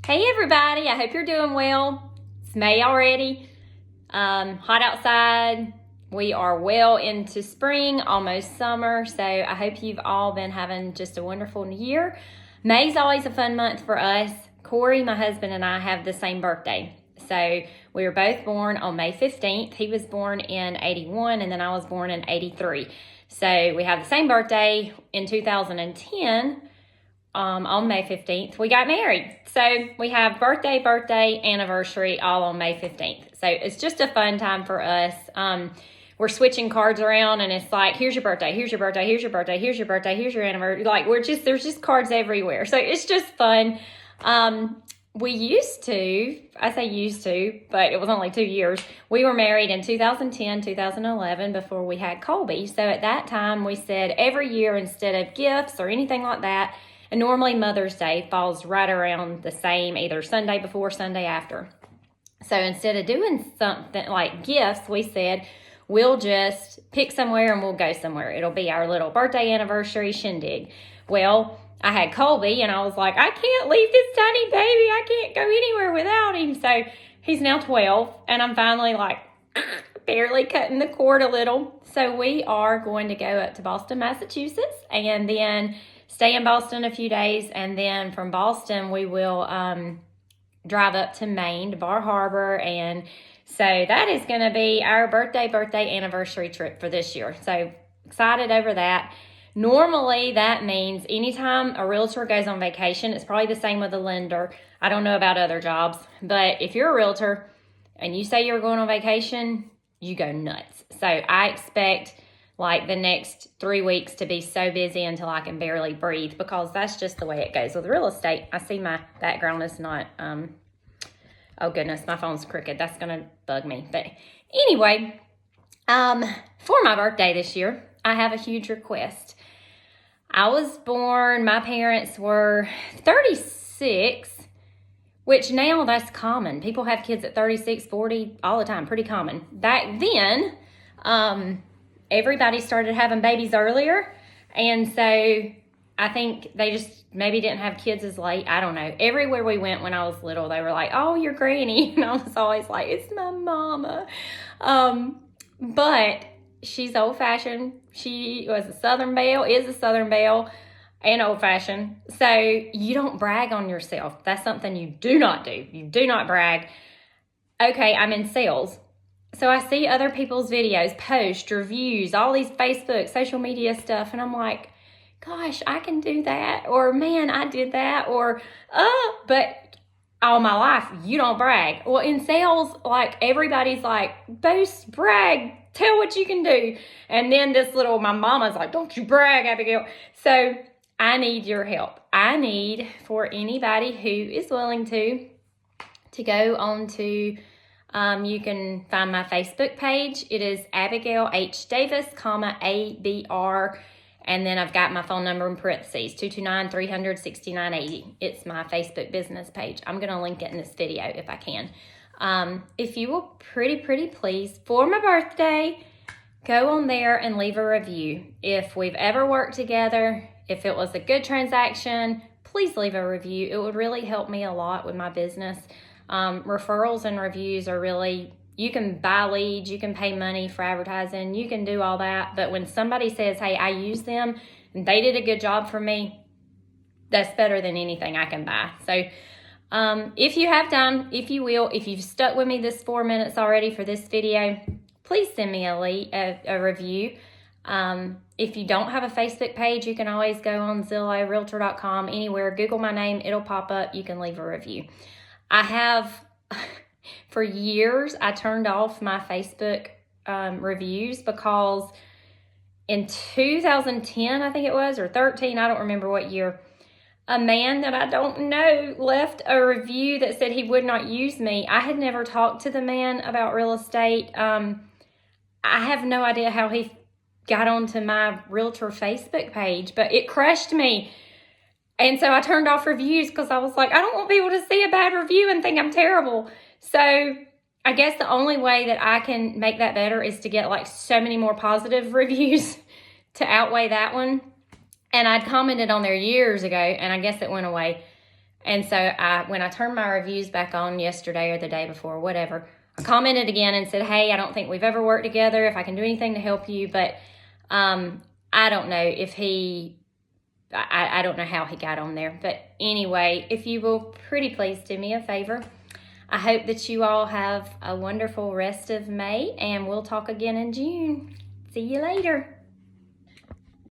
Hey everybody, I hope you're doing well. It's May already. Hot outside. We are well into spring, almost summer. So I hope you've all been having just a wonderful year. May's always a fun month for us. Corey, my husband, and I have the same birthday. So we were both born on May 15th. He was born in 81 and then I was born in 83. So we have the same birthday. In 2010, on May 15th, we got married. So we have birthday, anniversary all on May 15th. So it's just a fun time for us. We're switching cards around and it's like, here's your birthday, here's your birthday, here's your birthday, here's your birthday, here's your anniversary. Like there's just cards everywhere. So it's just fun. We used to, I say used to, but it was only 2 years. We were married in 2010, 2011 before we had Colby. So at that time we said every year instead of gifts or anything like that, and normally Mother's Day falls right around the same, either Sunday before, Sunday after. So instead of doing something like gifts, we said, we'll just pick somewhere and we'll go somewhere. It'll be our little birthday anniversary shindig. Well, I had Colby and I was like, I can't leave this tiny baby. I can't go anywhere without him. So he's now 12 and I'm finally like barely cutting the cord a little. So we are going to go up to Boston, Massachusetts, and then stay in Boston a few days, and then from Boston we will drive up to Maine, to Bar Harbor, and so that is going to be our birthday anniversary trip for this year. So excited over that. Normally that means anytime a realtor goes on vacation, it's probably the same with a lender. I don't know about other jobs, but if you're a realtor and you say you're going on vacation, you go nuts. So I expect like the next 3 weeks to be so busy until I can barely breathe, because that's just the way it goes with real estate. I see my background is not, oh goodness, my phone's crooked. That's going to bug me. But anyway, for my birthday this year, I have a huge request. I was born, my parents were 36, which now that's common. People have kids at 36, 40 all the time, pretty common. Back then, everybody started having babies earlier, and so I think they just maybe didn't have kids as late. I don't know. Everywhere we went when I was little, they were like, oh, your granny, and I was always like, it's my mama. But she's old-fashioned. She was a Southern Belle, is a Southern Belle, and old-fashioned. So you don't brag on yourself. That's something you do not do. You do not brag. Okay, I'm in sales. So I see other people's videos, posts, reviews, all these Facebook, social media stuff, and I'm like, gosh, I can do that, or man, I did that, or, but all my life, you don't brag. Well, in sales, like, everybody's like, boast, brag, tell what you can do. And then my mama's like, don't you brag, Abigail. So I need your help. I need for anybody who is willing to go on to, you can find my Facebook page. It is Abigail H. Davis, ABR. And then I've got my phone number in parentheses, 229-300-6980. It's my Facebook business page. I'm going to link it in this video if I can. If you will pretty please, for my birthday, go on there and leave a review. If we've ever worked together, if it was a good transaction, please leave a review. It would really help me a lot with my business. Referrals and reviews are really, you can buy leads, you can pay money for advertising, you can do all that. But when somebody says, hey, I use them and they did a good job for me, that's better than anything I can buy. So if you have time, if you will, if you've stuck with me this 4 minutes already for this video, please send me a review. If you don't have a Facebook page, you can always go on Zillow, Realtor.com, anywhere, Google my name, it'll pop up, you can leave a review. I have, for years, I turned off my Facebook reviews because in 2010, I think it was, or 13, I don't remember what year, a man that I don't know left a review that said he would not use me. I had never talked to the man about real estate. I have no idea how he got onto my realtor Facebook page, but it crushed me. And so I turned off reviews because I was like, I don't want people to see a bad review and think I'm terrible. So I guess the only way that I can make that better is to get like so many more positive reviews to outweigh that one. And I'd commented on there years ago, and I guess it went away. And so when I turned my reviews back on yesterday or the day before, whatever, I commented again and said, hey, I don't think we've ever worked together. If I can do anything to help you, but I don't know if I don't know how he got on there. But anyway, if you will pretty please do me a favor, I hope that you all have a wonderful rest of May, and we'll talk again in June. See you later.